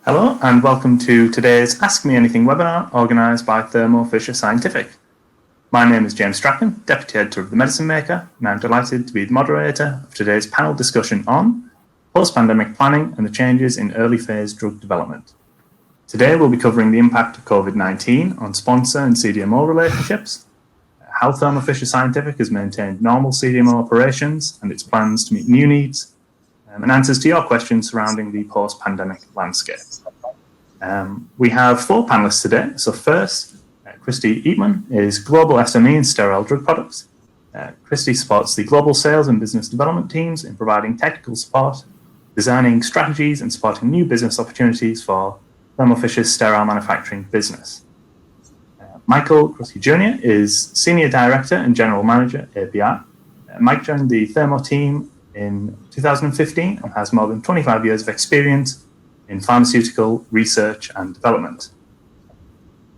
Hello and welcome to today's Ask Me Anything webinar organised by Thermo Fisher Scientific. My name is James Strachan, Deputy Editor of The Medicine Maker, and I'm delighted to be the moderator of today's panel discussion on post-pandemic planning and the changes in early phase drug development. Today we'll be covering the impact of COVID-19 on sponsor and CDMO relationships, how Thermo Fisher Scientific has maintained normal CDMO operations and its plans to meet new needs, and answers to your questions surrounding the post-pandemic landscape. We have 4 panelists today. So first, Christy Eatman is Global SME in Sterile Drug Products. Christy supports the global sales and business development teams in providing technical support, designing strategies and supporting new business opportunities for Thermo Fisher's sterile manufacturing business. Michael Krusky Jr. is Senior Director and General Manager, API. Mike joined the Thermo team in 2015 and has more than 25 years of experience in pharmaceutical research and development.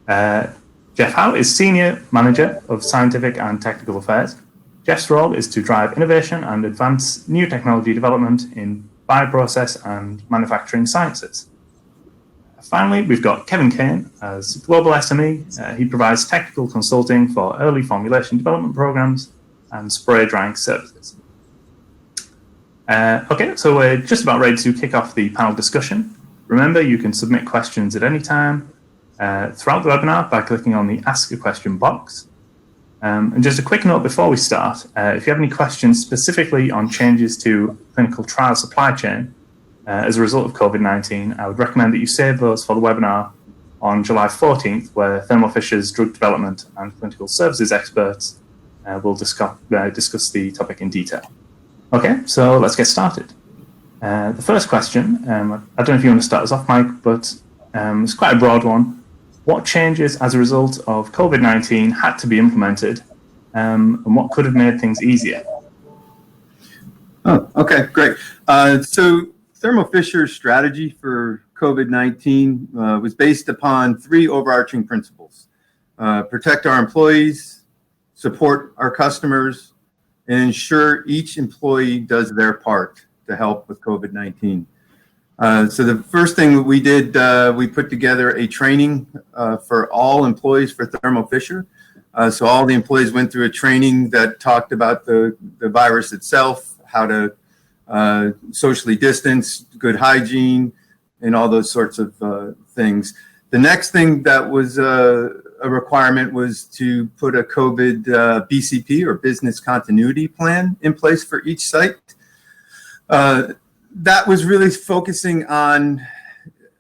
Jeff Howe is Senior Manager of Scientific and Technical Affairs. Jeff's role is to drive innovation and advance new technology development in bioprocess and manufacturing sciences. Finally, we've got Kevin Kane as Global SME. He provides technical consulting for early formulation development programs and spray drying services. Okay, so we're just about ready to kick off the panel discussion. Remember, you can submit questions at any time throughout the webinar by clicking on the Ask a Question box. And just a quick note before we start, if you have any questions specifically on changes to clinical trial supply chain as a result of COVID-19, I would recommend that you save those for the webinar on July 14th, where Thermo Fisher's drug development and clinical services experts will discuss the topic in detail. Okay, so let's get started. The first question, I don't know if you want to start us off, Mike, but it's quite a broad one. What changes as a result of COVID-19 had to be implemented, and what could have made things easier? Oh, okay, great. So Thermo Fisher's strategy for COVID-19 was based upon 3 overarching principles: protect our employees, support our customers, and ensure each employee does their part to help with COVID-19. So the first thing that we did, we put together a training for all employees for Thermo Fisher. So all the employees went through a training that talked about the virus itself, how to socially distance, good hygiene, and all those sorts of things. The next thing that was a requirement was to put a COVID BCP, or business continuity plan, in place for each site. That was really focusing on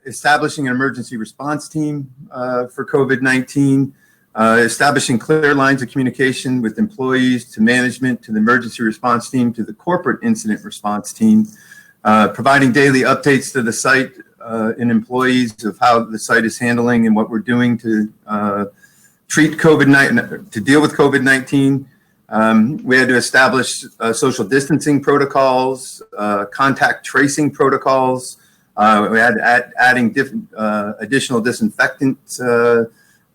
establishing an emergency response team for COVID-19, establishing clear lines of communication with employees, to management, to the emergency response team, to the corporate incident response team, providing daily updates to the site and employees of how the site is handling and what we're doing to treat COVID-19, to deal with COVID-19. We had to establish social distancing protocols, contact tracing protocols. We had adding different additional disinfectant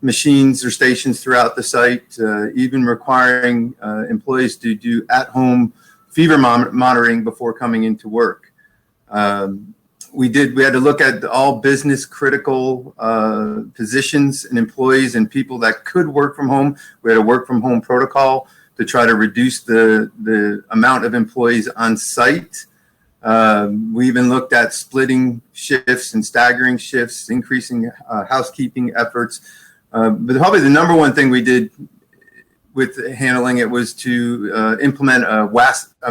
machines or stations throughout the site, even requiring employees to do at-home fever monitoring before coming into work. We had to look at all business critical positions and employees and people that could work from home. We had a work from home protocol to try to reduce the amount of employees on site. We even looked at splitting shifts and staggering shifts, increasing housekeeping efforts. But probably the number one thing we did with handling it was to implement a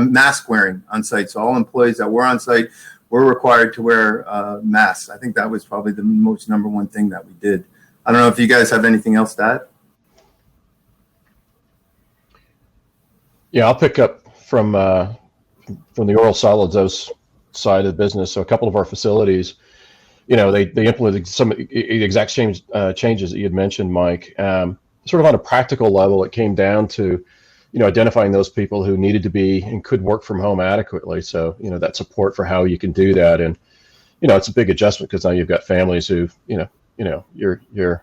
mask wearing on site. So all employees that were on site were required to wear masks. I think that was probably the most number one thing that we did. I don't know if you guys have anything else to add. Yeah, I'll pick up from the oral solid dose side of the business. So a couple of our facilities, they implemented some exact changes that you had mentioned, Mike. Sort of on a practical level, it came down to, identifying those people who needed to be and could work from home adequately. So, that support for how you can do that. And, it's a big adjustment because now you've got families who, your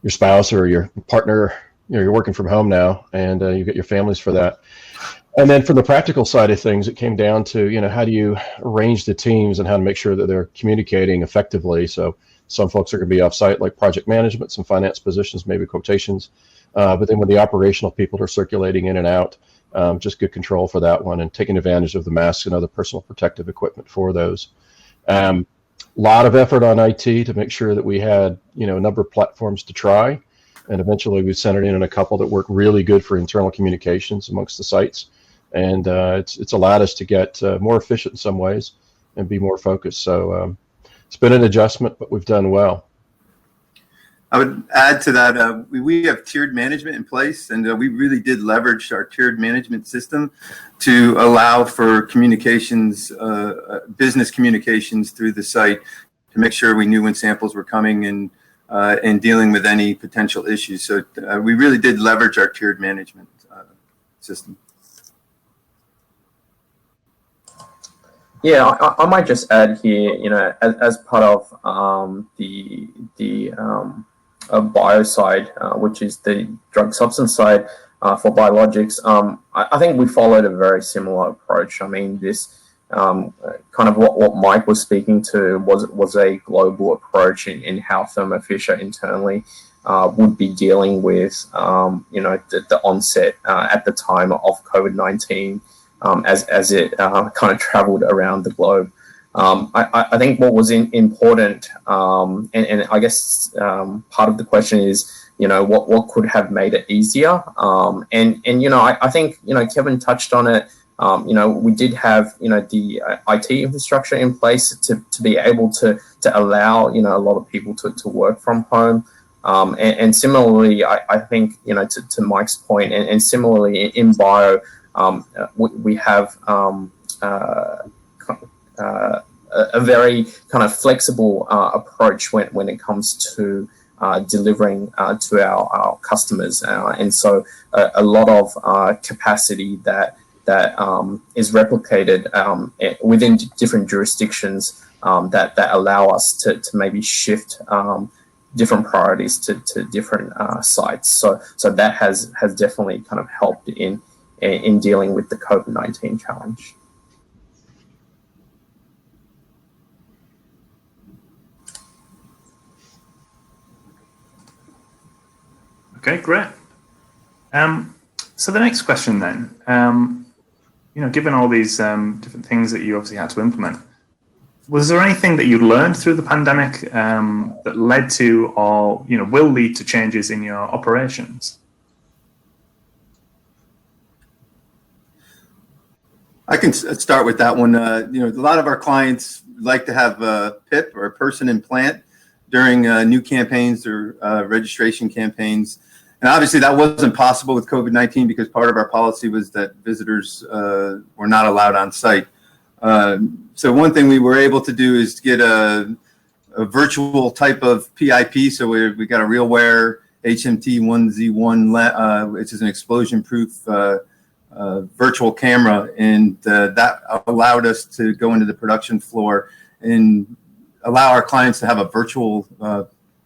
spouse or your partner you're working from home now, and you get your families for that. And then from the practical side of things, it came down to, how do you arrange the teams and how to make sure that they're communicating effectively. So some folks are going to be off-site, like project management, some finance positions, maybe quotations. But then when the operational people are circulating in and out, just good control for that one and taking advantage of the masks and other personal protective equipment for those. A lot of effort on IT to make sure that we had, a number of platforms to try. And eventually we centered in on a couple that work really good for internal communications amongst the sites. And it's allowed us to get more efficient in some ways and be more focused. So it's been an adjustment, but we've done well. I would add to that, we have tiered management in place, and we really did leverage our tiered management system to allow for communications, business communications through the site to make sure we knew when samples were coming and dealing with any potential issues. So we really did leverage our tiered management system. Yeah, I might just add here, as part of the bio side, which is the drug substance side for biologics, I think we followed a very similar approach. I mean, this kind of what Mike was speaking to was a global approach in how Thermo Fisher internally would be dealing with, the onset at the time of COVID-19. As it kind of traveled around the globe. I think what was important, and I guess part of the question is, what could have made it easier? I think, Kevin touched on it. We did have, the IT infrastructure in place to be able to allow, a lot of people to work from home. And similarly, I think, to Mike's point, and similarly in bio, we have a very kind of flexible approach when it comes to delivering to our customers, and so a lot of capacity that is replicated within different jurisdictions that allow us to maybe shift different priorities to different sites. So that has definitely kind of helped in dealing with the COVID-19 challenge. Okay, great. So the next question then, given all these different things that you obviously had to implement, was there anything that you learned through the pandemic that led to or, will lead to changes in your operations? I can start with that one. A lot of our clients like to have a PIP or a person in plant during new campaigns or registration campaigns. And obviously that wasn't possible with COVID-19 because part of our policy was that visitors were not allowed on site. So one thing we were able to do is get a virtual type of PIP. So we got a RealWear HMT1Z1, which is an explosion-proof virtual camera, and that allowed us to go into the production floor and allow our clients to have a virtual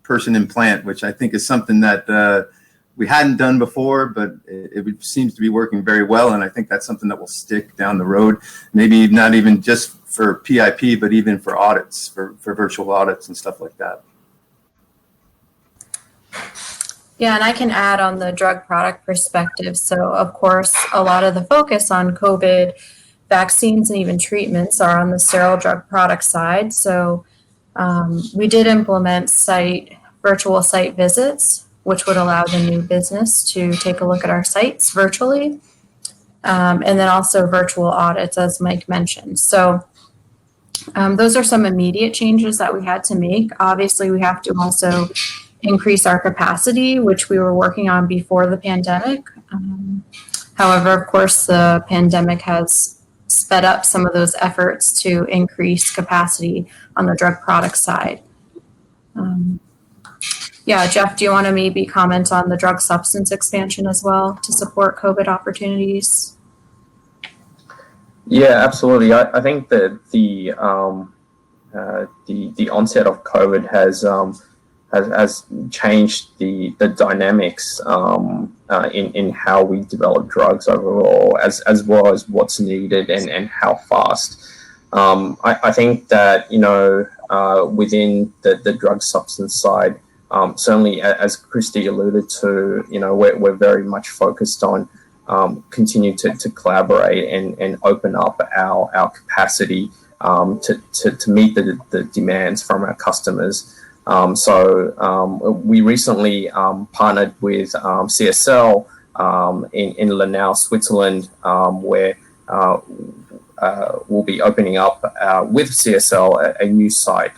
person in plant, which I think is something that we hadn't done before, but it seems to be working very well. And I think that's something that will stick down the road, maybe not even just for PIP, but even for audits, for virtual audits and stuff like that. Yeah, and I can add on the drug product perspective. So, of course, a lot of the focus on COVID vaccines and even treatments are on the sterile drug product side. So we did implement virtual site visits, which would allow the new business to take a look at our sites virtually, and then also virtual audits, as Mike mentioned. So those are some immediate changes that we had to make. Obviously, we have to also increase our capacity, which we were working on before the pandemic. However, of course, the pandemic has sped up some of those efforts to increase capacity on the drug product side. Yeah, Jeff, do you want to maybe comment on the drug substance expansion as well to support COVID opportunities? Yeah, absolutely. I think that the onset of COVID has has changed the dynamics in how we develop drugs overall, as well as what's needed and how fast. I think that within the drug substance side, certainly as Christy alluded to, we're very much focused on continue to collaborate and open up our capacity to meet the demands from our customers. So we recently partnered with CSL in Lanao, Switzerland, where we'll be opening up with CSL a new site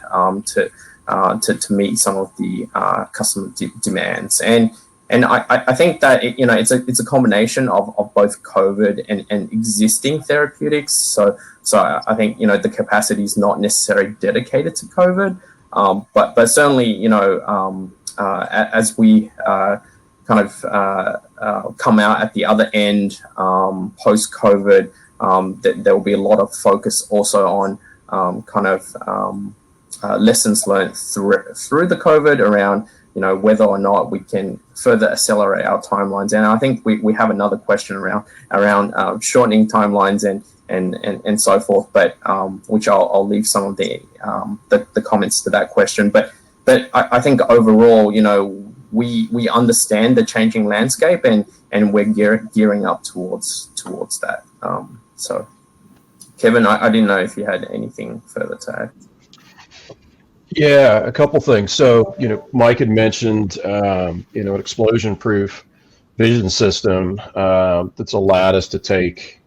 to meet some of the customer demands. And I think that it's a combination of both COVID and existing therapeutics. So I think the capacity is not necessarily dedicated to COVID, but certainly as we kind of come out at the other end post COVID, there will be a lot of focus also on lessons learned through the COVID around whether or not we can further accelerate our timelines. And I think we have another question around shortening timelines and so forth, but which I'll leave some of the comments to that question. But I think overall, we understand the changing landscape and we're gearing up towards that. So Kevin, I didn't know if you had anything further to add. Yeah, a couple things. So, Mike had mentioned, an explosion-proof vision system that's allowed us to take,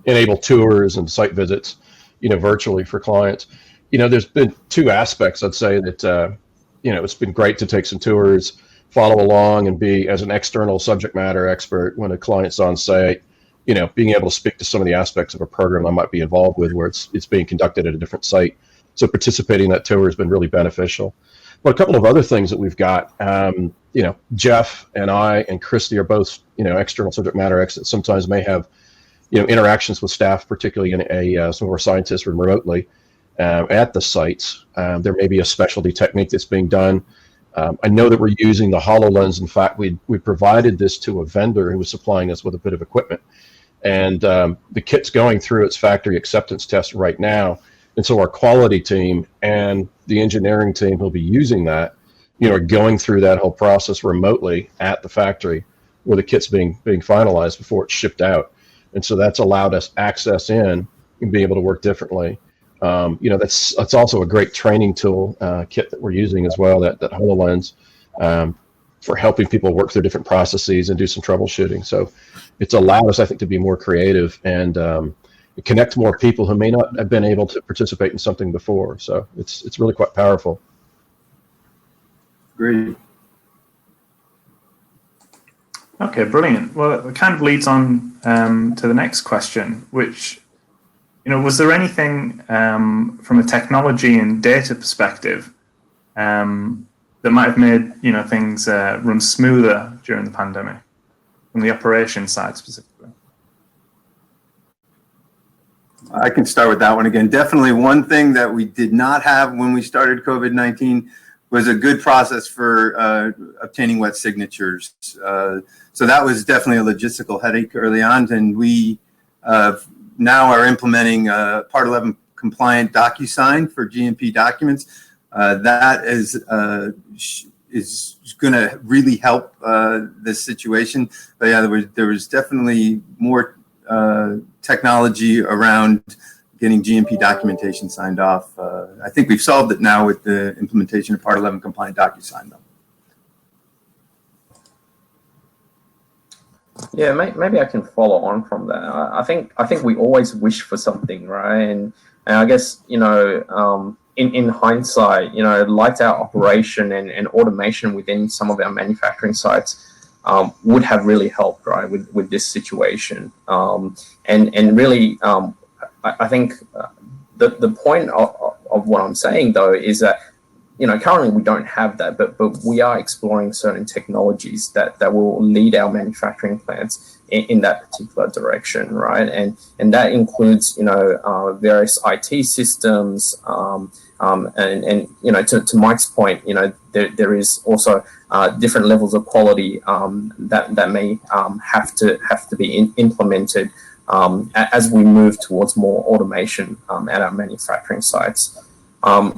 enable tours and site visits, virtually for clients. There's been two aspects, I'd say, that, it's been great to take some tours, follow along, and be as an external subject matter expert when a client's on site, being able to speak to some of the aspects of a program I might be involved with where it's being conducted at a different site. So participating in that tour has been really beneficial. But a couple of other things that we've got, Jeff and I and Christy are both, external subject matter experts. Sometimes may have, interactions with staff, particularly in some of our scientists remotely at the sites. There may be a specialty technique that's being done. I know that we're using the HoloLens. In fact, we provided this to a vendor who was supplying us with a bit of equipment. And the kit's going through its factory acceptance test right now. And so our quality team and the engineering team who'll be using that, are going through that whole process remotely at the factory where the kit's being finalized before it's shipped out. And so that's allowed us access in and be able to work differently. That's also a great training tool kit that we're using as well, that HoloLens, for helping people work through different processes and do some troubleshooting. So it's allowed us, I think, to be more creative and connect more people who may not have been able to participate in something before. So it's really quite powerful. Great. Okay, brilliant. Well, it kind of leads on to the next question, which, was there anything from a technology and data perspective that might have made, things run smoother during the pandemic, from the operations side specifically? I can start with that one again. Definitely one thing that we did not have when we started COVID-19 was a good process for obtaining wet signatures. So that was definitely a logistical headache early on. And we now are implementing Part 11 compliant DocuSign for GMP documents. That is going to really help this situation. But yeah, there was definitely more technology around getting GMP documentation signed off. I think we've solved it now with the implementation of Part 11 compliant DocuSign, though. Yeah, maybe I can follow on from that. I think we always wish for something, right? And I guess in hindsight, lights out operation and automation within some of our manufacturing sites would have really helped, right, with this situation. And really, I think the point of what I'm saying, though, is that, currently we don't have that, but we are exploring certain technologies that will lead our manufacturing plants in that particular direction, right? And that includes, various IT systems, And you know, to Mike's point, you know, there is also different levels of quality that may have to be implemented as we move towards more automation at our manufacturing sites.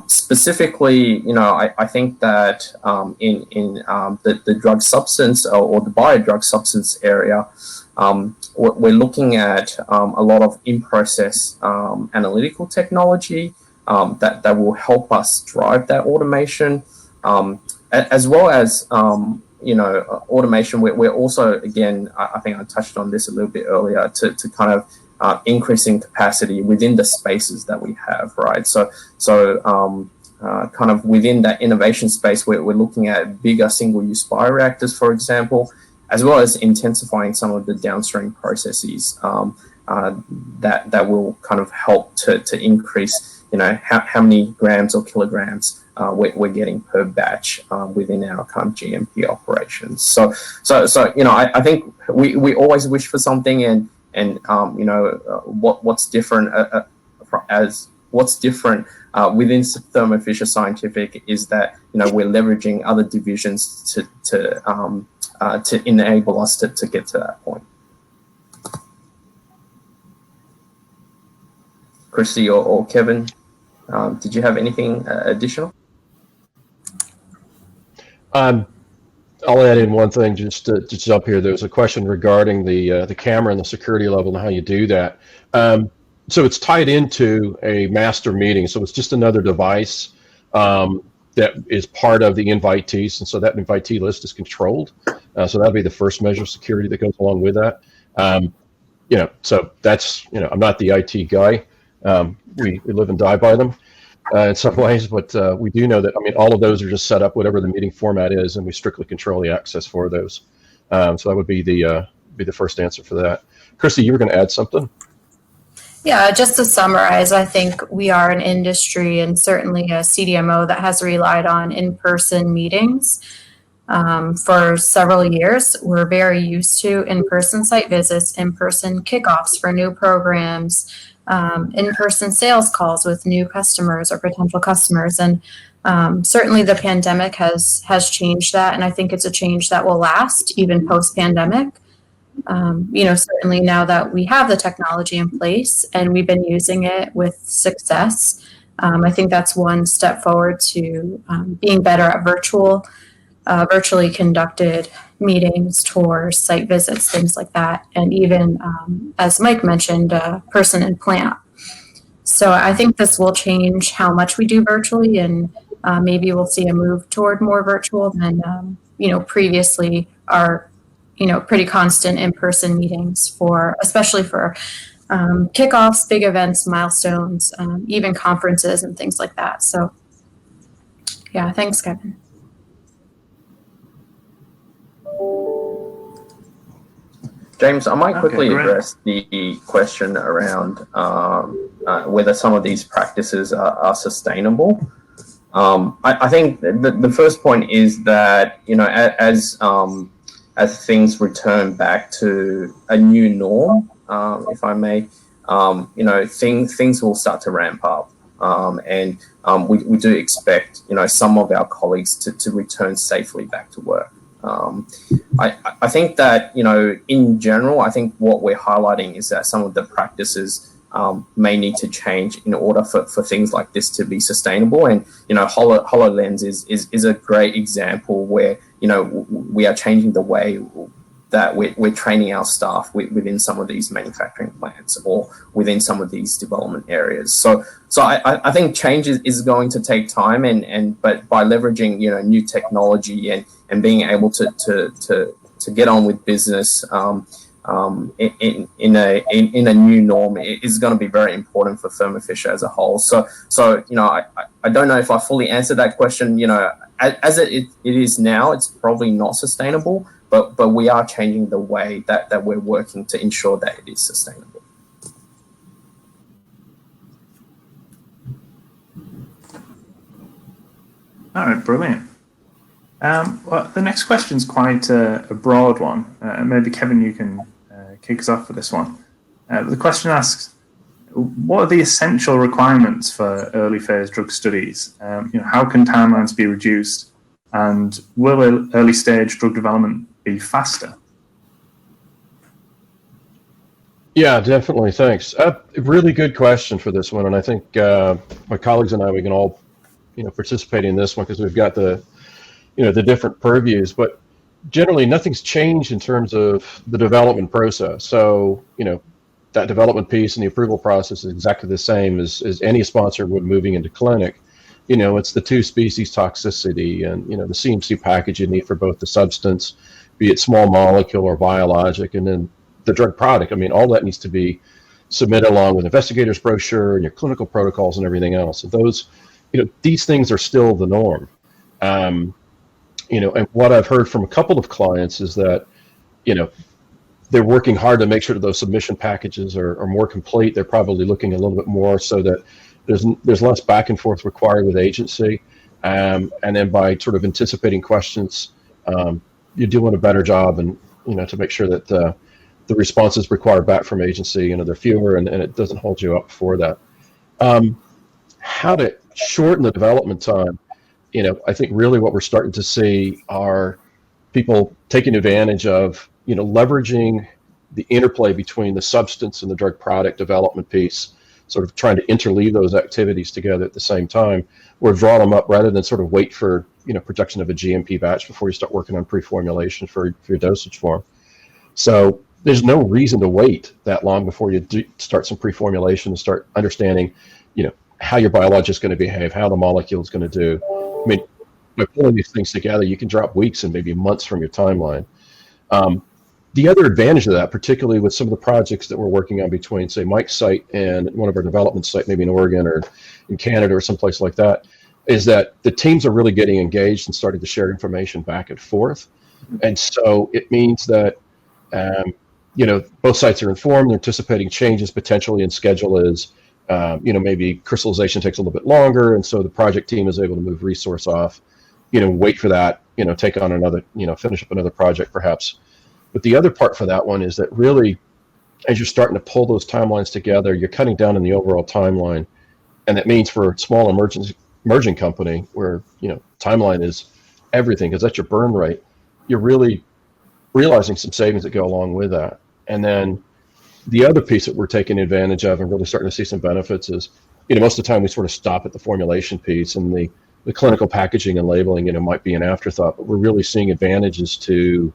Specifically, you know, I think that in the drug substance or the biodrug substance area, we're looking at a lot of in-process analytical technology that will help us drive that automation, as well as you know, automation. We're also, again, I think I touched on this a little bit earlier, to kind of increasing capacity within the spaces that we have, right? So kind of within that innovation space, we're looking at bigger single-use bioreactors, for example, as well as intensifying some of the downstream processes that will kind of help to increase, you know, how many grams or kilograms we're getting per batch within our kind of GMP operations. So you know, I think we always wish for something, and you know, what's different within Thermo Fisher Scientific is that, you know, we're leveraging other divisions to enable us to get to that point. Christy or Kevin, did you have anything additional? I'll add in one thing just to jump here. There's a question regarding the camera and the security level and how you do that. So it's tied into a master meeting. So it's just another device that is part of the invitees. And so that invitee list is controlled. So that'll be the first measure of security that goes along with that. You know, so that's, you know, I'm not the IT guy. We live and die by them in some ways, but we do know that, I mean, all of those are just set up whatever the meeting format is, and we strictly control the access for those. So that would be the first answer for that. Christy, you were going to add something? Yeah, just to summarize, I think we are an industry and certainly a CDMO that has relied on in-person meetings for several years. We're very used to in-person site visits, in-person kickoffs for new programs, in-person sales calls with new customers or potential customers. And certainly the pandemic has changed that. And I think it's a change that will last even post-pandemic. You know, certainly now that we have the technology in place and we've been using it with success, I think that's one step forward to being better at virtually conducted meetings, tours, site visits, things like that. And even, as Mike mentioned, person and plant. So I think this will change how much we do virtually, and maybe we'll see a move toward more virtual than, you know, previously our, you know, pretty constant in-person meetings especially for kickoffs, big events, milestones, even conferences and things like that. So yeah, thanks, Kevin. James, I might quickly address the question around whether some of these practices are sustainable. I think the first point is that, you know, as things return back to a new norm, if I may, you know, things will start to ramp up. And we do expect, you know, some of our colleagues to return safely back to work. I think that, you know, in general, I think what we're highlighting is that some of the practices may need to change in order for things like this to be sustainable. And, you know, HoloLens is a great example where, you know, we are changing the way that we're training our staff within some of these manufacturing plants or within some of these development areas. So I think change is going to take time, but by leveraging, you know, new technology and being able to get on with business in a new norm is going to be very important for Thermo Fisher as a whole. So you know, I don't know if I fully answered that question. You know, as it is now, it's probably not sustainable, but we are changing the way that we're working to ensure that it is sustainable. All right, brilliant. Well, the next question is quite a broad one. Maybe Kevin, you can kick us off for this one. The question asks, what are the essential requirements for early phase drug studies? How can timelines be reduced, and will early stage drug development be faster? Yeah, definitely. Thanks. A really good question for this one, and I think my colleagues and I, we can all, participate in this one because we've got the different purviews. But generally, nothing's changed in terms of the development process. So, that development piece and the approval process is exactly the same as any sponsor would moving into clinic. It's the two species toxicity and the CMC package you need for both the substance, be it small molecule or biologic, and then the drug product. All that needs to be submitted along with investigator's brochure and your clinical protocols and everything else. And those, these things are still the norm. And what I've heard from a couple of clients is that, they're working hard to make sure that those submission packages are more complete. They're probably looking a little bit more so that there's less back and forth required with agency. And then by sort of anticipating questions, you're doing a better job and, to make sure that the responses required back from agency, they're fewer and it doesn't hold you up for that. How to shorten the development time, I think really what we're starting to see are people taking advantage of, leveraging the interplay between the substance and the drug product development piece, sort of trying to interleave those activities together at the same time, or draw them up rather than sort of wait for, production of a GMP batch before you start working on pre-formulation for your dosage form. So there's no reason to wait that long before you start some pre-formulation and start understanding, how your biologic is going to behave, how the molecule is going to do. By pulling these things together, you can drop weeks and maybe months from your timeline. The other advantage of that, particularly with some of the projects that we're working on between, say, Mike's site and one of our development sites, maybe in Oregon or in Canada or someplace like that, is that the teams are really getting engaged and starting to share information back and forth. And so it means that, both sites are informed, they're anticipating changes potentially in schedule as, maybe crystallization takes a little bit longer. And so the project team is able to move resource off, wait for that, take on another, finish up another project perhaps. But the other part for that one is that really, as you're starting to pull those timelines together, you're cutting down on the overall timeline. And that means for a small emerging company where, timeline is everything, because that's your burn rate, you're really realizing some savings that go along with that. And then the other piece that we're taking advantage of and really starting to see some benefits is, most of the time we sort of stop at the formulation piece, and the clinical packaging and labeling, might be an afterthought, but we're really seeing advantages to,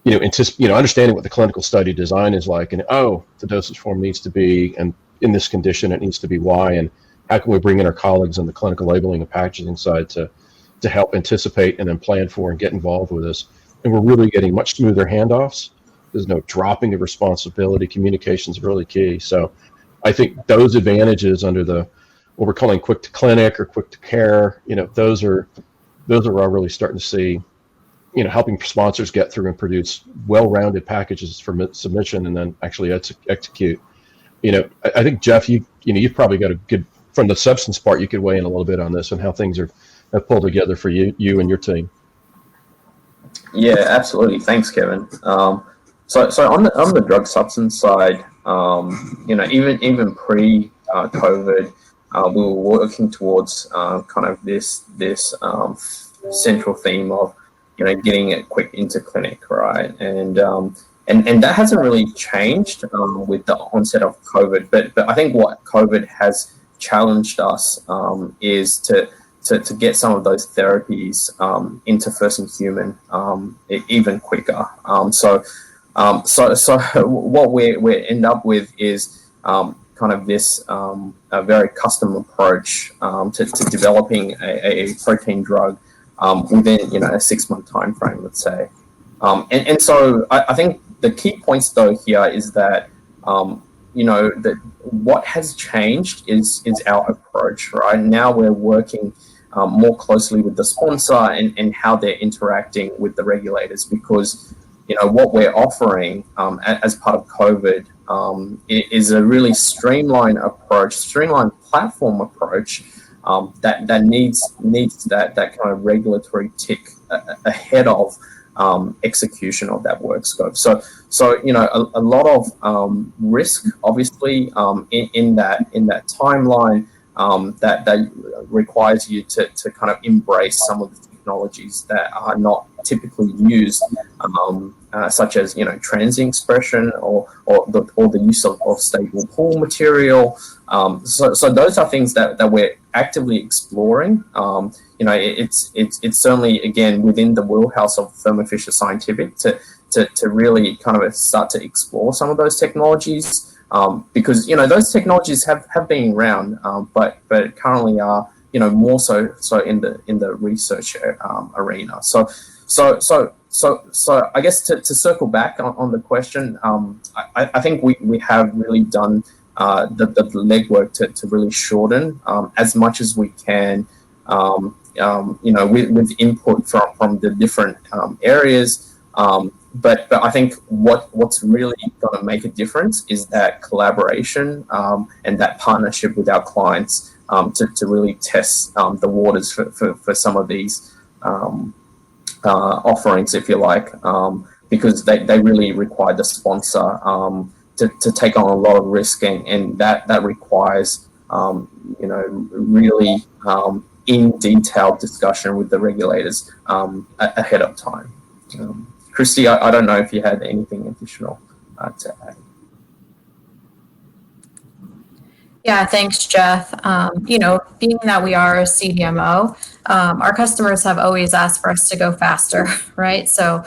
understanding what the clinical study design is like, and the dosage form needs to be, and in this condition it needs to be Y, and how can we bring in our colleagues on the clinical labeling and packaging side to help anticipate and then plan for and get involved with this. And we're really getting much smoother handoffs. There's no dropping of responsibility. Communication is really key. So I think those advantages under what we're calling quick to clinic or quick to care, those are where I'm really starting to see, helping sponsors get through and produce well-rounded packages for submission and then actually execute. I think, Jeff, you've probably got a good, from the substance part, you could weigh in a little bit on this and how things have pulled together for you and your team. Yeah, absolutely. Thanks, Kevin. So on the drug substance side, even pre-COVID, we were working towards kind of this central theme of getting it quick into clinic, right? And that hasn't really changed with the onset of COVID. But I think what COVID has challenged us is to get some of those therapies into first in human even quicker. So what we end up with is kind of this a very custom approach to developing a protein drug within a 6-month time frame, let's say. And so I think the key points though here is that that what has changed is our approach, right? Now we're working more closely with the sponsor and how they're interacting with the regulators, because what we're offering as part of COVID is a really streamlined approach, streamlined platform approach that needs that kind of regulatory tick ahead of execution of that work scope. So a lot of risk, obviously, in that timeline that requires you to kind of embrace some of the technologies that are not typically used, such as transient expression or the use of stable pool material. So those are things that we're actively exploring. It's certainly, again, within the wheelhouse of Thermo Fisher Scientific to really kind of start to explore some of those technologies, because those technologies have been around, but currently are more so in the research arena. So I guess to circle back on the question, I think we have really done the legwork to really shorten as much as we can, with input from the different areas. But I think what's really going to make a difference is that collaboration and that partnership with our clients to really test the waters for some of these offerings, if you like, because they really require the sponsor to take on a lot of risk, and that requires really in detailed discussion with the regulators ahead of time. Christy, I don't know if you had anything additional to add. Yeah, thanks, Jeff. Being that we are a CDMO, our customers have always asked for us to go faster, right? So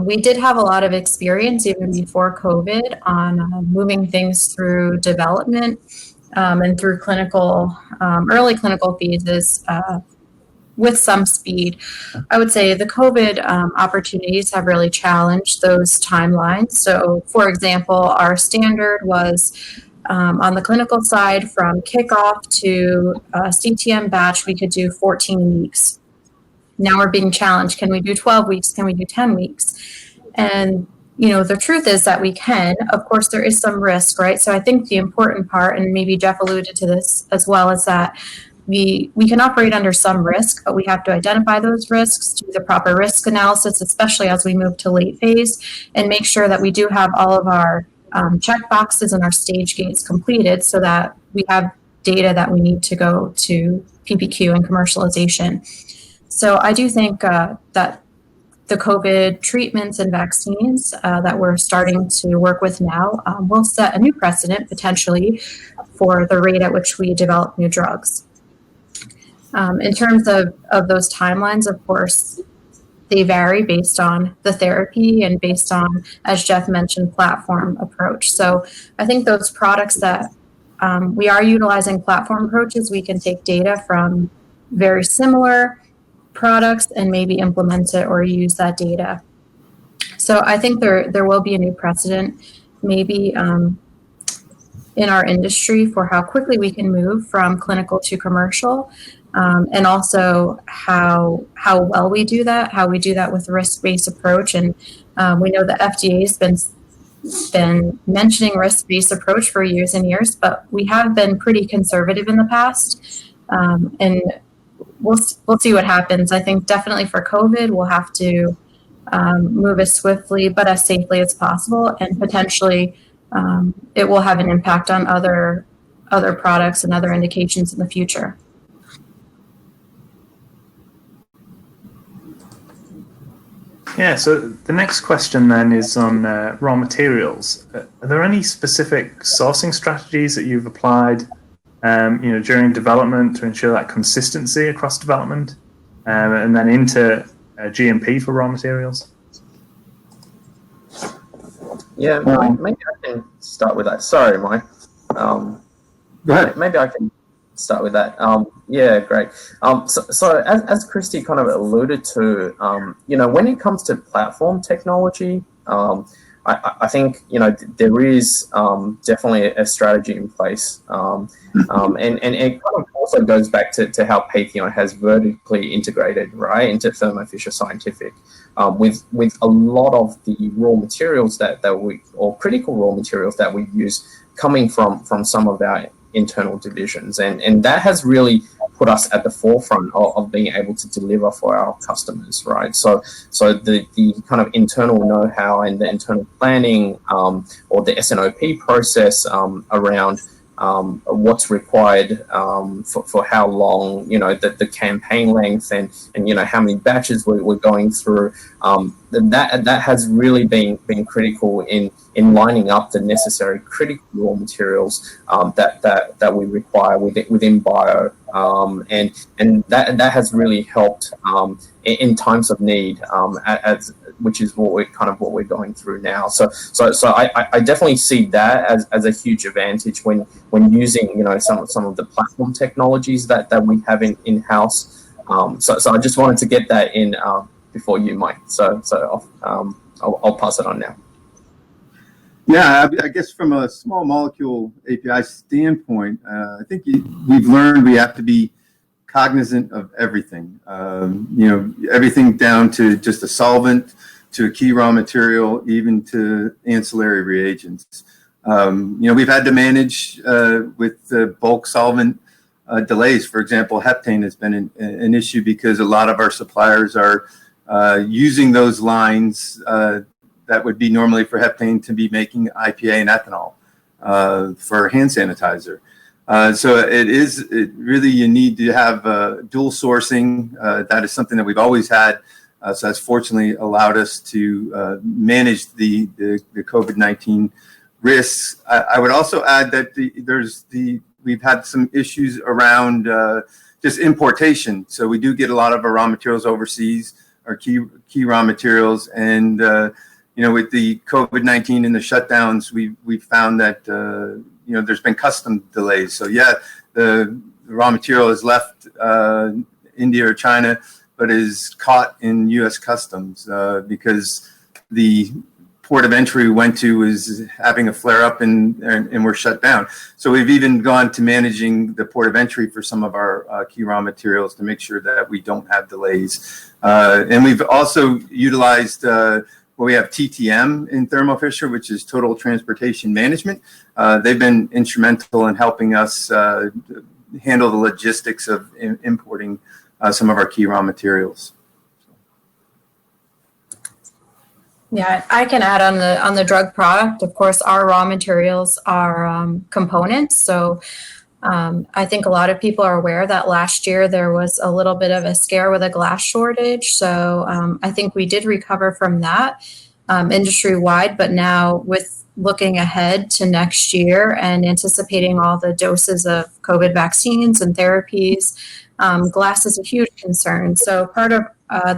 we did have a lot of experience even before COVID on moving things through development and through early clinical phases with some speed. I would say the COVID opportunities have really challenged those timelines. So, for example, our standard was on the clinical side, from kickoff to CTM batch, we could do 14 weeks. Now we're being challenged. Can we do 12 weeks? Can we do 10 weeks? And, the truth is that we can. Of course, there is some risk, right? So I think the important part, and maybe Jeff alluded to this as well, is that we can operate under some risk, but we have to identify those risks, do the proper risk analysis, especially as we move to late phase, and make sure that we do have all of our check boxes and our stage gates completed so that we have data that we need to go to PPQ and commercialization. So I do think that the COVID treatments and vaccines that we're starting to work with now will set a new precedent potentially for the rate at which we develop new drugs. In terms of those timelines, of course, they vary based on the therapy and based on, as Jeff mentioned, platform approach. So I think those products that we are utilizing platform approaches, we can take data from very similar products and maybe implement it or use that data. So I think there will be a new precedent, maybe in our industry, for how quickly we can move from clinical to commercial. And also how well we do that, how we do that with a risk-based approach. And we know the FDA has been mentioning risk-based approach for years and years, but we have been pretty conservative in the past. And we'll see what happens. I think definitely for COVID, we'll have to move as swiftly but as safely as possible, and potentially it will have an impact on other products and other indications in the future. Yeah, so the next question then is on raw materials. Are there any specific sourcing strategies that you've applied, during development to ensure that consistency across development, and then into GMP for raw materials? Yeah, maybe I can start with that. Sorry, Mike. Go ahead. Maybe I can start with that. Yeah, great. So as Christy kind of alluded to, when it comes to platform technology, I think, there is definitely a strategy in place. And it kind of also goes back to how Patheon has vertically integrated, right, into Thermo Fisher Scientific, with a lot of the raw materials that or critical raw materials that we use coming from some of our internal divisions. And that has really put put us at the forefront of being able to deliver for our customers, right? So the kind of internal know-how and the internal planning or the S&OP process around what's required for how long, the campaign length and how many batches we're going through. That has really been critical in lining up the necessary critical raw materials that we require within bio, and that has really helped in times of need, which is what we're going through now. So I definitely see that as a huge advantage when using some of the platform technologies that we have in house. So I just wanted to get that in before you, Mike. So I'll pass it on now. Yeah, I guess from a small molecule API standpoint, I think we've learned we have to be cognizant of everything. Everything down to just a solvent, to a key raw material, even to ancillary reagents. We've had to manage with the bulk solvent delays. For example, heptane has been an issue because a lot of our suppliers are using those lines that would be normally for heptane to be making IPA and ethanol for hand sanitizer. So it really, you need to have dual sourcing. That is something that we've always had. So that's fortunately allowed us to manage the COVID-19 risks. I would also add that we've had some issues around just importation. So we do get a lot of our raw materials overseas, our key raw materials, and with the COVID-19 and the shutdowns, we found that there's been custom delays. So yeah, the raw material has left India or China, but is caught in U.S. customs because the port of entry we went to is having a flare up and we're shut down. So we've even gone to managing the port of entry for some of our key raw materials to make sure that we don't have delays. And we've also utilized we have TTM in Thermo Fisher, which is Total Transportation Management. They've been instrumental in helping us handle the logistics of importing some of our key raw materials. Yeah, I can add on the drug product. Of course, our raw materials are components. So I think a lot of people are aware that last year there was a little bit of a scare with a glass shortage. So I think we did recover from that industry-wide. But now with looking ahead to next year and anticipating all the doses of COVID vaccines and therapies, glass is a huge concern. So part of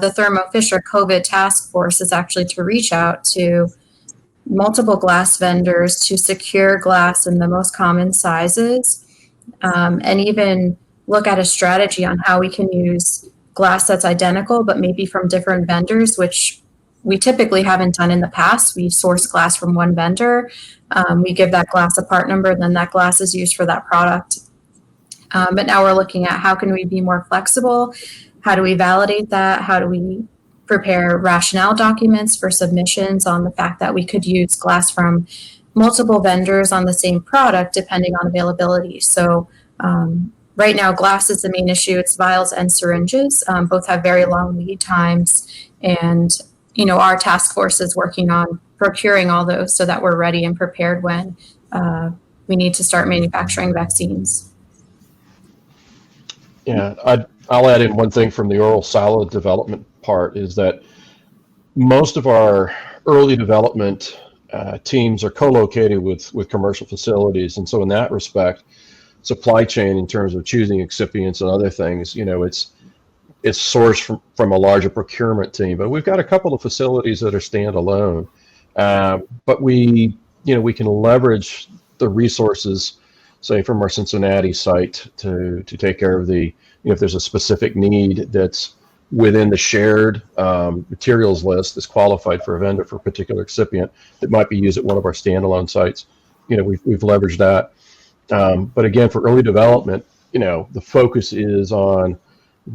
the Thermo Fisher COVID task force is actually to reach out to multiple glass vendors to secure glass in the most common sizes, and even look at a strategy on how we can use glass that's identical but maybe from different vendors, which we typically haven't done in the past. We source glass from one vendor, we give that glass a part number, and then that glass is used for that product. But now we're looking at how can we be more flexible? How do we validate that? How do we prepare rationale documents for submissions on the fact that we could use glass from multiple vendors on the same product depending on availability? So right now, glass is the main issue. It's vials and syringes. Both have very long lead times. And, our task force is working on procuring all those so that we're ready and prepared when we need to start manufacturing vaccines. Yeah, I'll add in one thing from the oral solid development part is that most of our early development teams are co-located with commercial facilities. And so in that respect, supply chain in terms of choosing excipients and other things, it's sourced from a larger procurement team. But we've got a couple of facilities that are standalone. But we can leverage the resources, say from our Cincinnati site to take care of if there's a specific need that's within the shared materials list that's qualified for a vendor for a particular excipient that might be used at one of our standalone sites. We've leveraged that. But again, for early development, the focus is on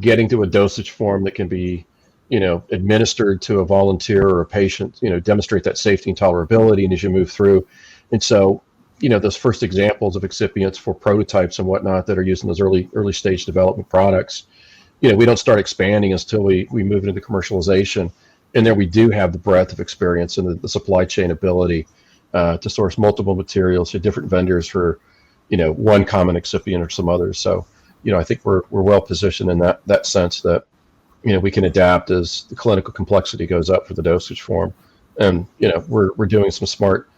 getting to a dosage form that can be, administered to a volunteer or a patient, demonstrate that safety and tolerability. And as you move through, and so those first examples of excipients for prototypes and whatnot that are used in those early stage development products, we don't start expanding until we move into the commercialization. And then we do have the breadth of experience and the supply chain ability to source multiple materials to different vendors for, one common excipient or some others. So, I think we're well positioned in that sense that, we can adapt as the clinical complexity goes up for the dosage form. And, we're doing some smart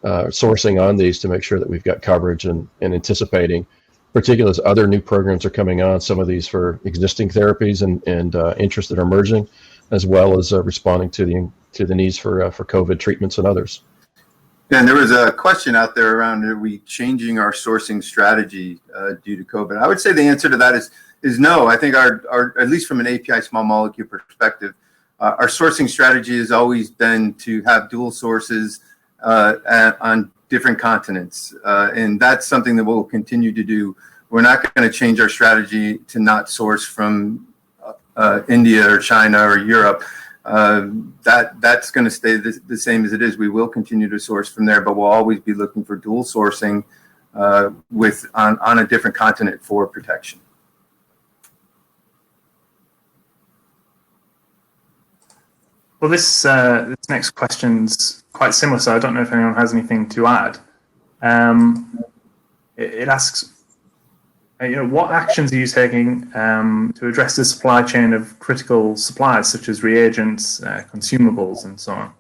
sourcing on these to make sure that we've got coverage and anticipating, particularly as other new programs are coming on, some of these for existing therapies and interests that are emerging, as well as responding to the needs for COVID treatments and others. And there was a question out there around, are we changing our sourcing strategy due to COVID? I would say the answer to that is no. I think our at least from an API small molecule perspective, our sourcing strategy has always been to have dual sources on different continents. And that's something that we'll continue to do. We're not going to change our strategy to not source from India or China or Europe. That's going to stay the same as it is. We will continue to source from there, but we'll always be looking for dual sourcing on a different continent for protection. Well, this next question's quite similar, so I don't know if anyone has anything to add. It asks, what actions are you taking to address the supply chain of critical supplies such as reagents, consumables, and so on?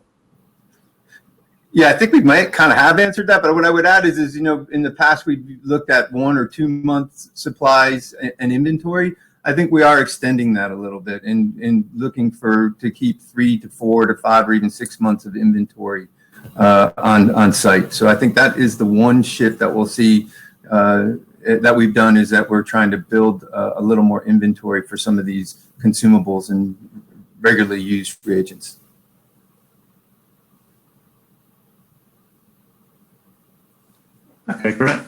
Yeah, I think we might kind of have answered that, but what I would add is in the past we've looked at 1 or 2 months supplies and inventory. I think we are extending that a little bit and looking to keep 3 to 4 to 5 or even 6 months of inventory on site. So I think that is the one shift that we'll see that we've done, is that we're trying to build a little more inventory for some of these consumables and regularly used reagents. Okay, great.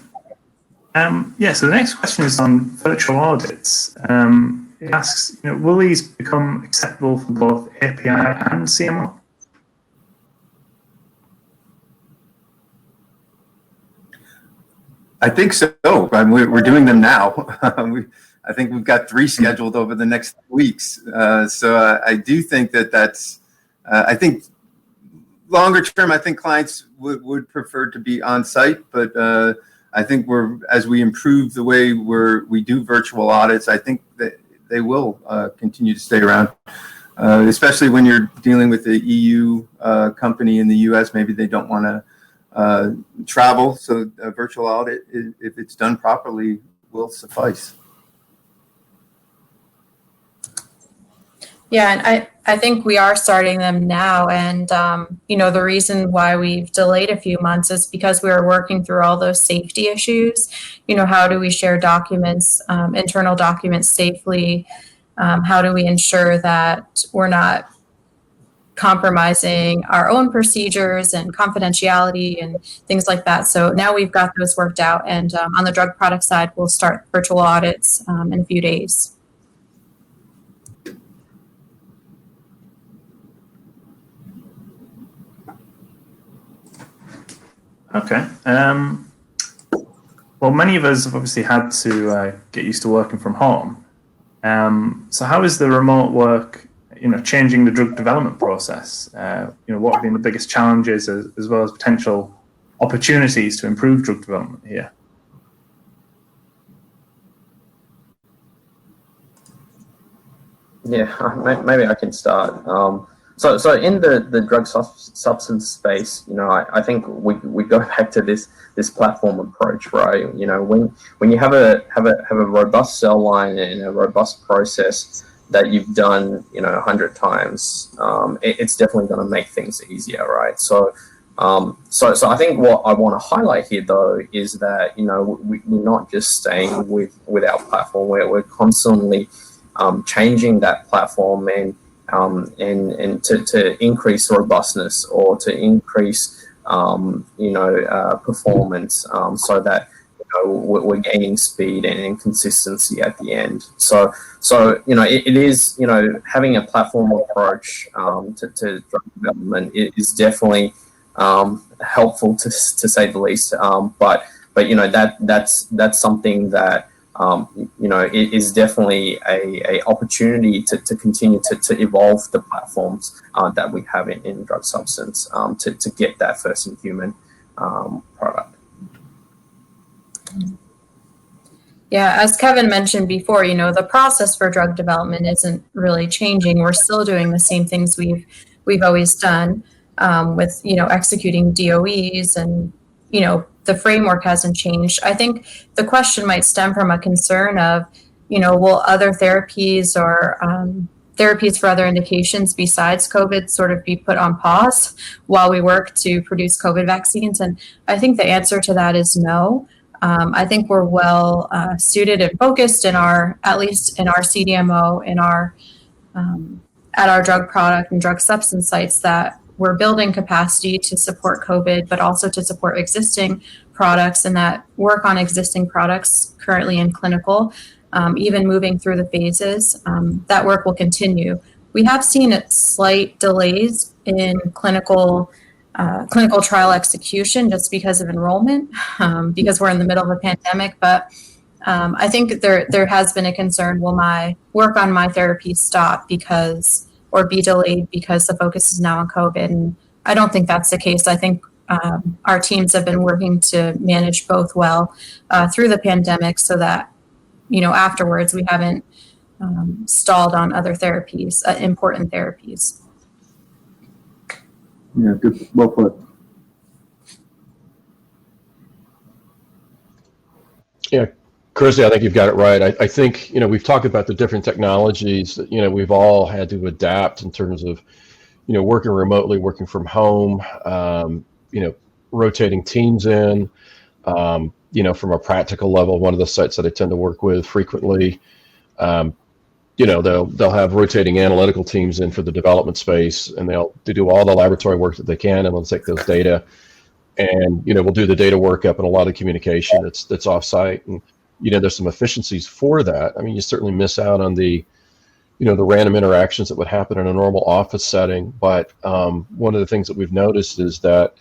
So the next question is on virtual audits. It asks, will these become acceptable for both API and CMO? I think so. We're doing them now. I think we've got 3 scheduled over the next weeks. So I do think that's. I think longer term, I think clients would prefer to be on site, but I think as we improve the way we do virtual audits, I think that they will continue to stay around. Especially when you're dealing with the EU company in the US, maybe they don't want to travel, so a virtual audit, if it's done properly, will suffice. Yeah, and I think we are starting them now, and the reason why we've delayed a few months is because we were working through all those safety issues. How do we share documents, internal documents safely? How do we ensure that we're not compromising our own procedures and confidentiality and things like that? So now we've got those worked out, and on the drug product side, we'll start virtual audits in a few days. Okay. Well, many of us have obviously had to get used to working from home. So how is the remote work, changing the drug development process? What have been the biggest challenges as well as potential opportunities to improve drug development here? Yeah, maybe I can start. So in the drug substance space, I think we go back to this platform approach, right? When you have a robust cell line and a robust process that you've done 100 times, it's definitely going to make things easier, right? So I think what I want to highlight here though is that we're not just staying with our platform. We're constantly changing that platform and to increase robustness or to increase performance, so that we're gaining speed and consistency at the end. So it is having a platform approach to drug development is definitely helpful to say the least. But that's something that it is definitely a opportunity to continue to evolve the platforms that we have in drug substance to get that first in human product. Yeah, as Kevin mentioned before, the process for drug development isn't really changing. We're still doing the same things we've always done with executing DOEs, and the framework hasn't changed. I think the question might stem from a concern of, will other therapies or therapies for other indications besides COVID sort of be put on pause while we work to produce COVID vaccines? And I think the answer to that is no. I think we're well suited and focused at least in our CDMO, at our drug product and drug substance sites, that we're building capacity to support COVID, but also to support existing products, and that work on existing products currently in clinical, even moving through the phases, that work will continue. We have seen slight delays in clinical trial execution just because of enrollment, because we're in the middle of a pandemic. But I think there has been a concern, will my work on my therapy stop or be delayed because the focus is now on COVID? And I don't think that's the case. I think our teams have been working to manage both well through the pandemic, so that afterwards we haven't stalled on other therapies, important therapies. Yeah, good. Well put. Yeah, Chrissy, I think you've got it right. I think, we've talked about the different technologies that, we've all had to adapt in terms of, working remotely, working from home, rotating teams in, from a practical level. One of the sites that I tend to work with frequently, they'll have rotating analytical teams in for the development space, and they'll do all the laboratory work that they can, and they'll take those data, and we'll do the data workup and a lot of communication that's offsite. And there's some efficiencies for that. I mean, you certainly miss out on the the random interactions that would happen in a normal office setting. But one of the things that we've noticed is that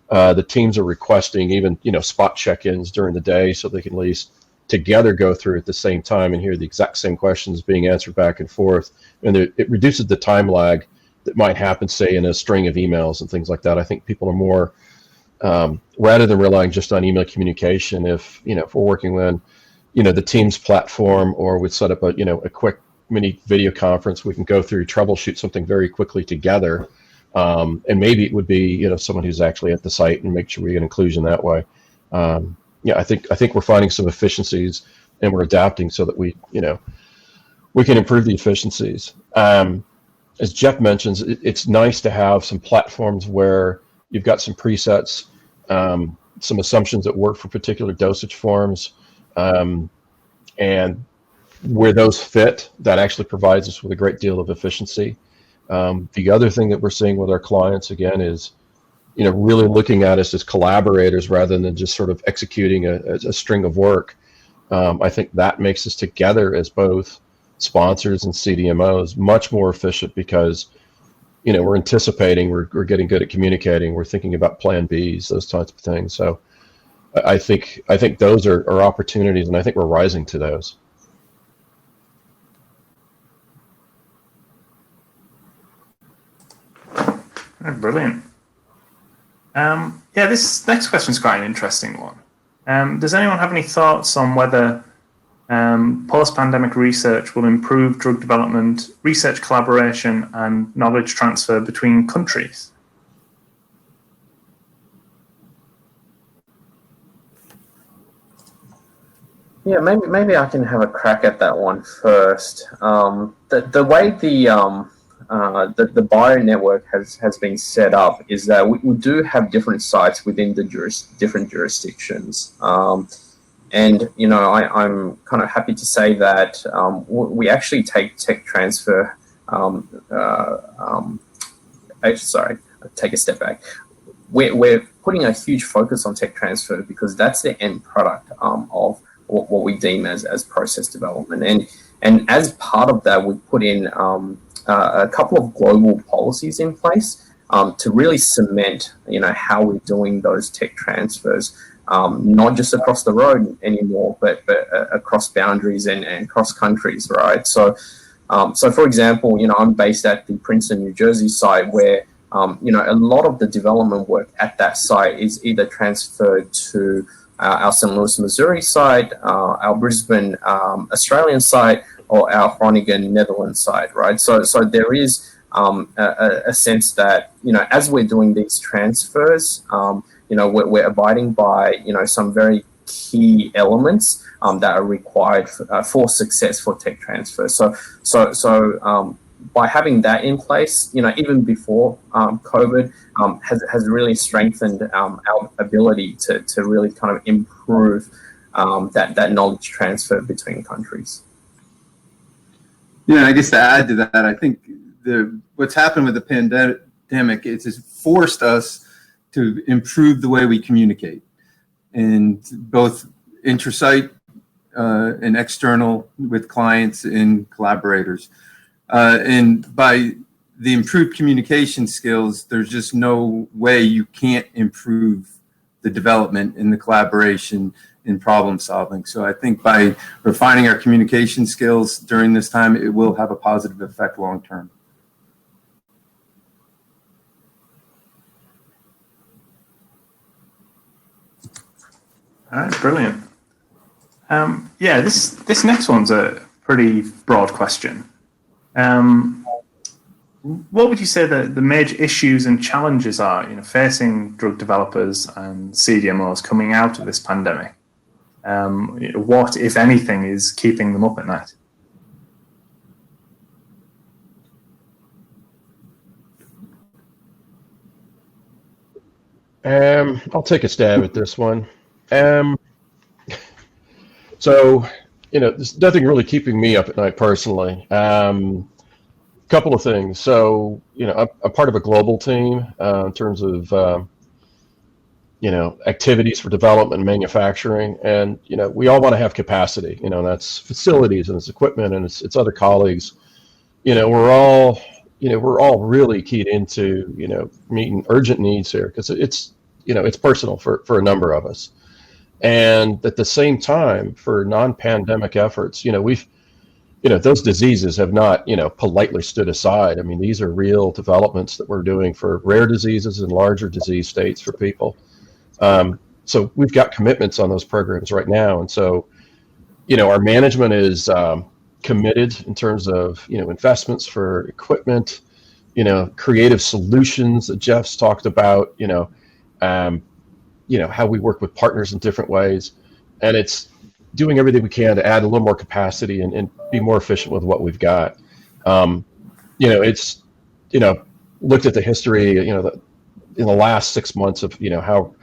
the teams are requesting even spot check-ins during the day, so they can at least together go through at the same time and hear the exact same questions being answered back and forth. And it reduces the time lag that might happen, say, in a string of emails and things like that. I think people are more, rather than relying just on email communication, if we're working on, the Teams platform, or we set up a quick mini video conference, we can go through, troubleshoot something very quickly together. And maybe it would be, someone who's actually at the site, and make sure we get inclusion that way. I think we're finding some efficiencies, and we're adapting so that we can improve the efficiencies. As Jeff mentions, it's nice to have some platforms where you've got some presets, some assumptions that work for particular dosage forms, and where those fit, that actually provides us with a great deal of efficiency. The other thing that we're seeing with our clients, again, is really looking at us as collaborators rather than just sort of executing a string of work. I think that makes us together as both sponsors and CDMOs much more efficient, because we're anticipating, we're getting good at communicating, we're thinking about plan Bs, those types of things. So I think those are opportunities, and I think we're rising to those. Brilliant. This next question is quite an interesting one. Does anyone have any thoughts on whether post-pandemic research will improve drug development, research collaboration, and knowledge transfer between countries? Yeah, maybe I can have a crack at that one first. The way the bio network has been set up is that we do have different sites within the different jurisdictions. And I'm kind of happy to say that we actually take tech transfer. Sorry, take a step back. We're putting a huge focus on tech transfer, because that's the end product of what we deem as process development. And as part of that, we put in a couple of global policies in place to really cement, how we're doing those tech transfers, not just across the road anymore, but across boundaries and across countries, right? So for example, I'm based at the Princeton, New Jersey site where, a lot of the development work at that site is either transferred to our St. Louis, Missouri site, our Brisbane, Australian site, or our Groningen, Netherlands site, right? So there is a sense that, as we're doing these transfers, we're abiding by, some very key elements that are required for success for tech transfer. So by having that in place, even before COVID, has really strengthened our ability to really kind of improve that knowledge transfer between countries. Yeah, I guess to add to that, I think what's happened with the pandemic is it's forced us to improve the way we communicate, and both intrasite and external with clients and collaborators. And by the improved communication skills, there's just no way you can't improve the development and the collaboration in problem solving. So I think by refining our communication skills during this time, it will have a positive effect long term. All right, brilliant. Yeah, this next one's a pretty broad question. What would you say the major issues and challenges are, facing drug developers and CDMOs coming out of this pandemic? What, if anything, is keeping them up at night? I'll take a stab at this one. So, there's nothing really keeping me up at night personally. Couple of things. So, I'm part of a global team in terms of, activities for development and manufacturing. And, we all want to have capacity, that's facilities and it's equipment and it's other colleagues. We're all really keyed into, meeting urgent needs here because it's personal for a number of us. And at the same time, for non-pandemic efforts, we've, those diseases have not, politely stood aside. I mean, these are real developments that we're doing for rare diseases and larger disease states for people. So we've got commitments on those programs right now. And so, our management is committed in terms of, investments for equipment, creative solutions that Jeff's talked about, how we work with partners in different ways. And it's doing everything we can to add a little more capacity and be more efficient with what we've got. It's, looked at the history, in the last 6 months of, how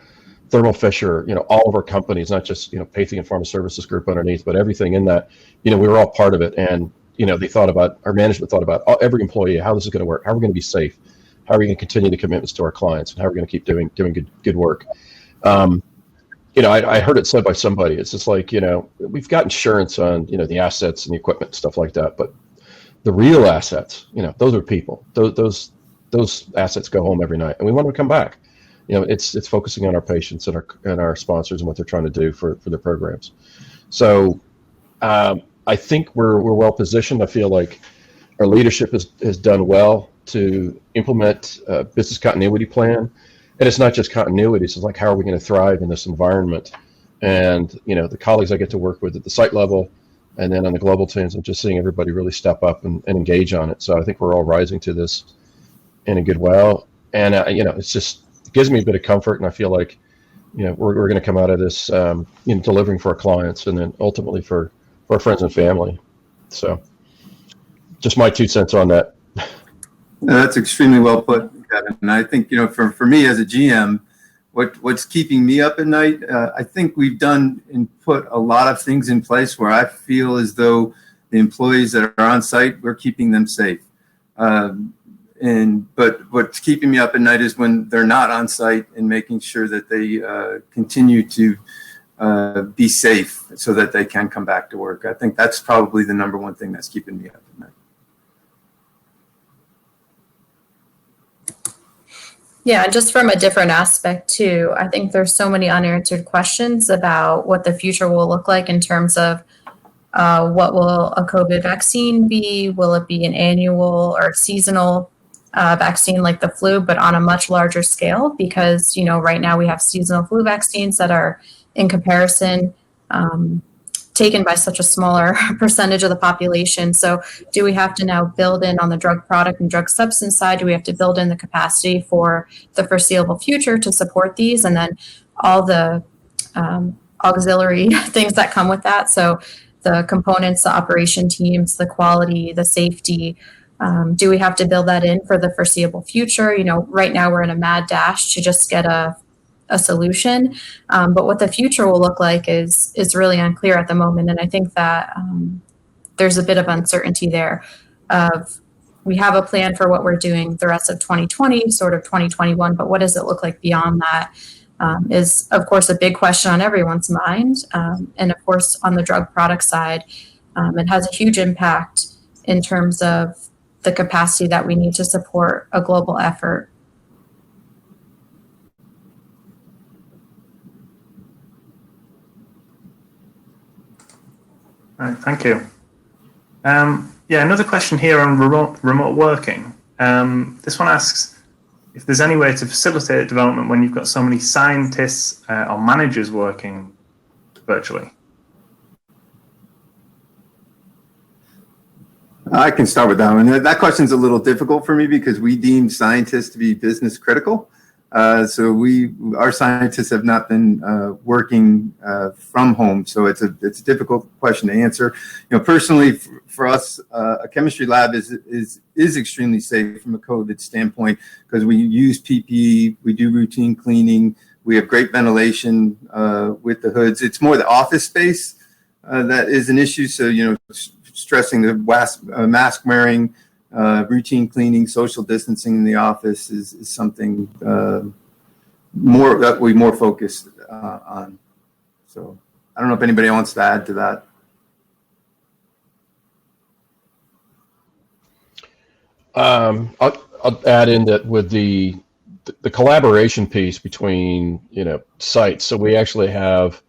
Thermo Fisher, all of our companies, not just, Patheon Pharma Services Group underneath, but everything in that, we were all part of it. And, our management thought about every employee, how this is going to work, how we're going to be safe, how are we going to continue the commitments to our clients, and how we're going to keep doing good work. I heard it said by somebody, it's just like, we've got insurance on, the assets and the equipment and stuff like that, but the real assets, those are people. Those assets go home every night, and we want them to come back. It's focusing on our patients and our sponsors and what they're trying to do for their programs. So I think we're well positioned. I feel like our leadership has done well to implement a business continuity plan. And it's not just continuity. It's like, how are we going to thrive in this environment? And, the colleagues I get to work with at the site level and then on the global teams, I'm just seeing everybody really step up and engage on it. So I think we're all rising to this in a good way. And, it gives me a bit of comfort. And I feel like, we're going to come out of this, delivering for our clients and then ultimately for our friends and family. So just my 2 cents on that. That's extremely well put, Kevin. And I think, for me as a GM, what's keeping me up at night, I think we've done and put a lot of things in place where I feel as though the employees that are on site, we're keeping them safe. But what's keeping me up at night is when they're not on site and making sure that they continue to be safe so that they can come back to work. I think that's probably the number one thing that's keeping me up at night. Yeah, just from a different aspect too, I think there's so many unanswered questions about what the future will look like in terms of what will a COVID vaccine be? Will it be an annual or seasonal vaccine like the flu, but on a much larger scale? Because, you know, right now we have seasonal flu vaccines that are in comparison taken by such a smaller percentage of the population. So do we have to now build in on the drug product and drug substance side? Do we have to build in the capacity for the foreseeable future to support these? And then all the auxiliary things that come with that. So the components, the operation teams, the quality, the safety. Do we have to build that in for the foreseeable future? You know, right now we're in a mad dash to just get a solution, but what the future will look like is really unclear at the moment. And I think that there's a bit of uncertainty there. We have a plan for what we're doing the rest of 2020, sort of 2021, but what does it look like beyond that? Is of course a big question on everyone's mind. And of course on the drug product side, it has a huge impact in terms of the capacity that we need to support a global effort. All right, thank you. Yeah, another question here on remote working. This one asks if there's any way to facilitate development when you've got so many scientists or managers working virtually. I can start with that one. That question's a little difficult for me because we deem scientists to be business critical. So our scientists have not been working from home, so it's a difficult question to answer. You know, personally, for us, a chemistry lab is extremely safe from a COVID standpoint because we use PPE, we do routine cleaning, we have great ventilation with the hoods. It's more the office space that is an issue. So you know, stressing the mask wearing. Routine cleaning, social distancing in the office is something more that we more focused on. So I don't know if anybody wants to add to that. I'll add in that with the collaboration piece between, you know, sites. So we actually have,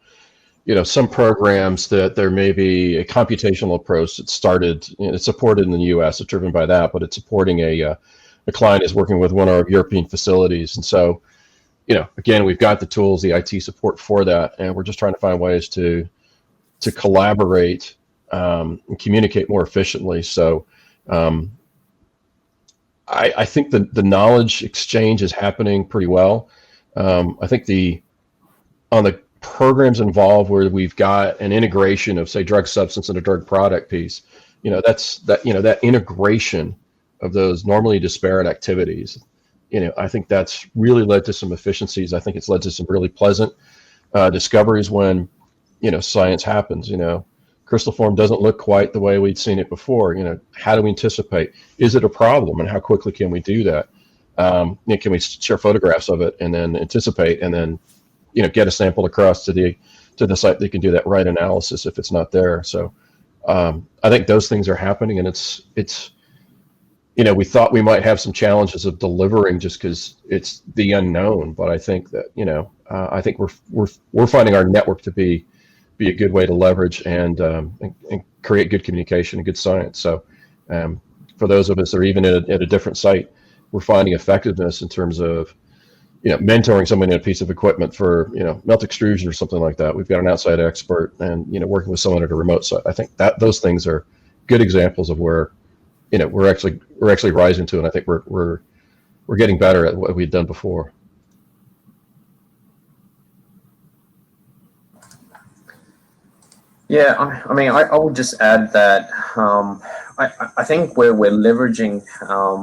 you know, some programs that there may be a computational approach that started, you know, it's supported in the US, it's driven by that, but it's supporting a client is working with one of our European facilities. And so, you know, again, we've got the tools, the IT support for that, and we're just trying to find ways to collaborate and communicate more efficiently. So I think the knowledge exchange is happening pretty well. I think on the programs involved where we've got an integration of, say, drug substance and a drug product piece, you know, that integration of those normally disparate activities, you know, I think that's really led to some efficiencies. I think it's led to some really pleasant discoveries when, you know, science happens. You know, crystal form doesn't look quite the way we'd seen it before. You know, how do we anticipate? Is it a problem, and how quickly can we do that? You know, can we share photographs of it and then anticipate and then, you know, get a sample across to the site that can do that right analysis if it's not there. So I think those things are happening, and it's you know, we thought we might have some challenges of delivering just because it's the unknown, but I think that, you know, I think we're finding our network to be a good way to leverage and create good communication and good science. So for those of us that are even at a different site, we're finding effectiveness in terms of, you know, mentoring someone in a piece of equipment for, you know, melt extrusion or something like that. We've got an outside expert, and, you know, working with someone at a remote site. I think that those things are good examples of where, you know, we're actually rising to, and I think we're getting better at what we've done before. Yeah, I mean, I would just add that I think we're leveraging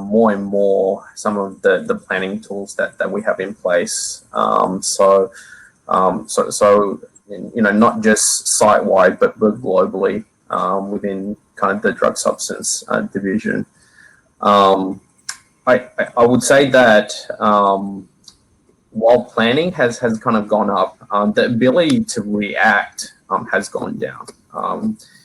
more and more some of the planning tools that we have in place. So you know, not just site wide, but globally within kind of the drug substance division. I would say that while planning has kind of gone up, the ability to react has gone down.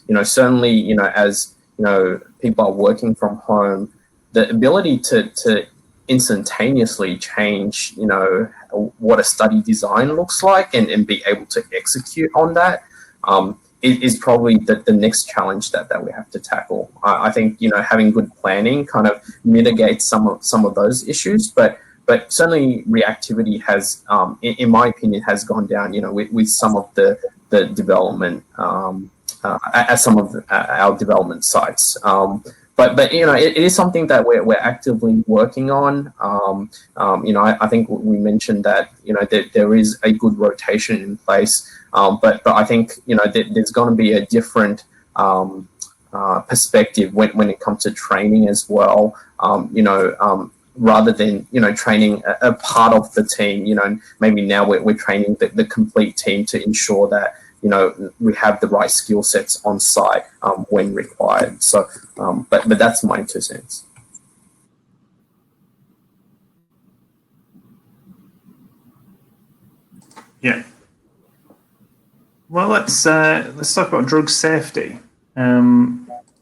You know, certainly, you know, as you know, people are working from home, the ability to instantaneously change, what a study design looks like and be able to execute on that, is probably the next challenge that we have to tackle. I think, having good planning kind of mitigates some of those issues, but certainly reactivity has, in my opinion, has gone down, with some of the development, at some of our development sites. But it is something that we're actively working on. I think we mentioned that that there is a good rotation in place, but I think there's going to be a different perspective when it comes to training as well. Rather than training a part of the team, maybe now we're training the complete team to ensure that we have the right skill sets on site when required. So, but that's my 2 cents. Yeah. Well, let's talk about drug safety.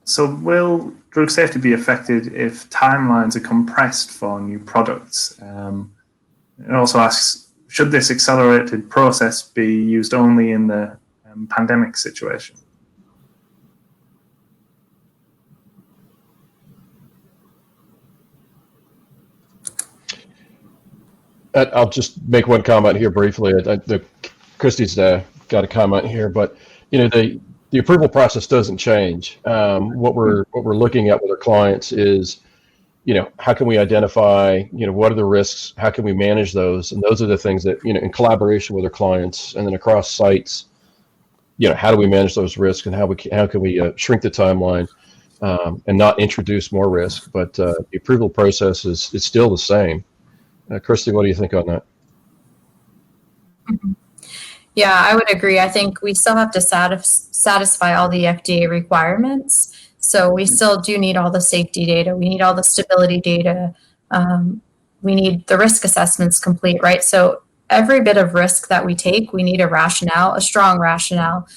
So, will drug safety be affected if timelines are compressed for new products? It also asks, should this accelerated process be used only in the pandemic situation? I'll just make one comment here briefly. Christy's got a comment here, but the approval process doesn't change. What we're looking at with our clients is, how can we identify, what are the risks? How can we manage those? And those are the things that, in collaboration with our clients and then across sites, how do we manage those risks and how can we shrink the timeline and not introduce more risk? But the approval process is still the same. Christy, what do you think on that? Yeah, I would agree. I think we still have to satisfy all the FDA requirements. So we still do need all the safety data. We need all the stability data. We need the risk assessments complete, right? So every bit of risk that we take, we need a rationale, a strong rationale.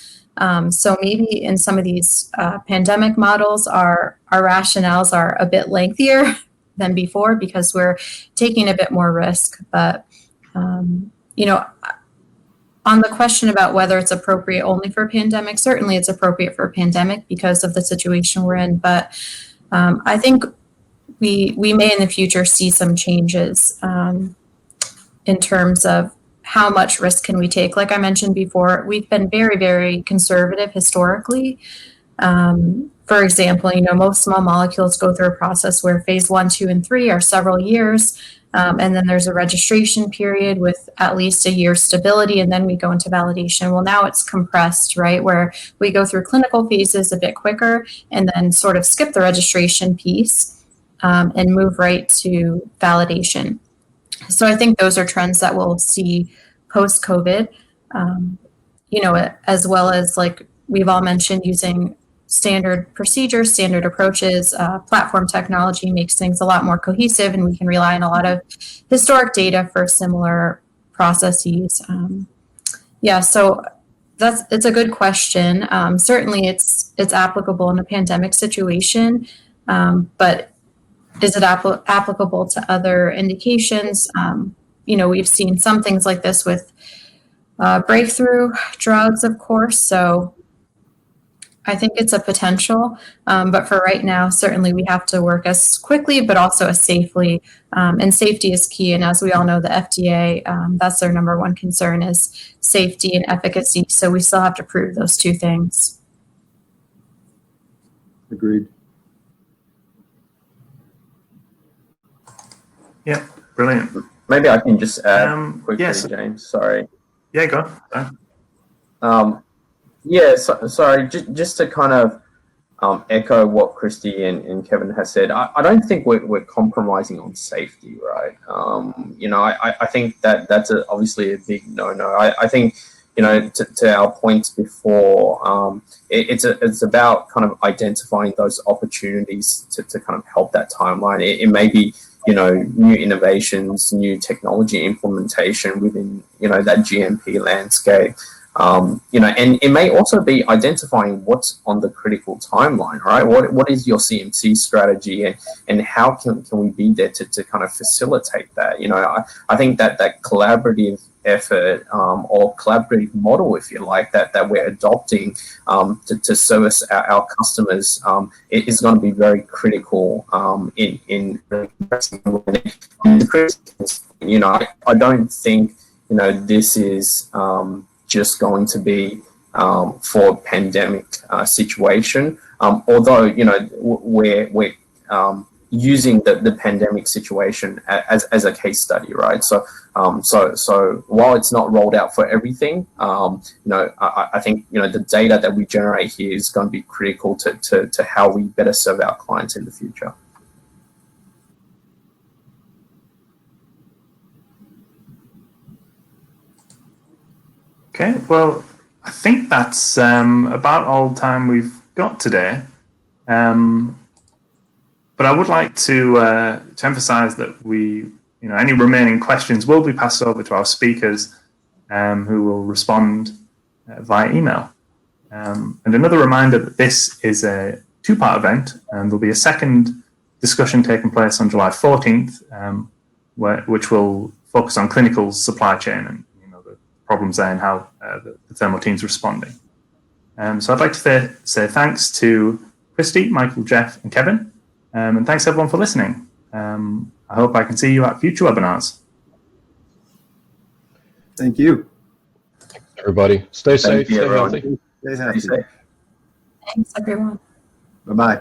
So maybe in some of these pandemic models, our rationales are a bit lengthier than before because we're taking a bit more risk. But, on the question about whether it's appropriate only for a pandemic, certainly it's appropriate for a pandemic because of the situation we're in. But I think we may in the future see some changes in terms of how much risk can we take. Like I mentioned before, we've been very, very conservative historically. For example, most small molecules go through a process where phase 1, 2, and 3 are several years. And then there's a registration period with at least a year's stability, and then we go into validation. Well, now it's compressed, right, where we go through clinical phases a bit quicker and then sort of skip the registration piece and move right to validation. So I think those are trends that we'll see post-COVID, as well as, like we've all mentioned, using standard procedures, standard approaches. Platform technology makes things a lot more cohesive, and we can rely on a lot of historic data for similar processes. So it's a good question. Certainly it's applicable in a pandemic situation, but is it applicable to other indications? We've seen some things like this with breakthrough drugs, of course, so I think it's a potential, but for right now, certainly we have to work as quickly, but also as safely, and safety is key. And as we all know, the FDA, that's their number one concern is safety and efficacy. So we still have to prove those 2 things. Agreed. Yeah, brilliant. Maybe I can just add quickly, yes. James. Sorry. Yeah, go on. Sorry, just to kind of echo what Christy and Kevin has said, I don't think we're compromising on safety, right? I think that's obviously a big no-no. I think, to our points before, it's about kind of identifying those opportunities to kind of help that timeline. It may be, new innovations, new technology implementation within, that GMP landscape. And it may also be identifying what's on the critical timeline, right? What is your CMC strategy, and how can we be there to kind of facilitate that? I think that collaborative effort or collaborative model, if you like, that we're adopting to service our customers is going to be very critical in I don't think this is just going to be for a pandemic situation, although we're using the pandemic situation as a case study, right? So while it's not rolled out for everything, I think the data that we generate here is going to be critical to how we better serve our clients in the future. Okay, well, I think that's about all the time we've got today. But I would like to emphasize that any remaining questions will be passed over to our speakers, who will respond via email. And another reminder that this is a two-part event, and there'll be a second discussion taking place on July 14th, which will focus on clinical supply chain and the problems there and how the Thermo team's responding. So I'd like to say thanks to Christy, Michael, Jeff, and Kevin. And thanks everyone for listening. I hope I can see you at future webinars. Thank you. Everybody, stay safe, you, stay everyone. healthy. Stay happy. Stay safe. Thanks, everyone. Bye-bye.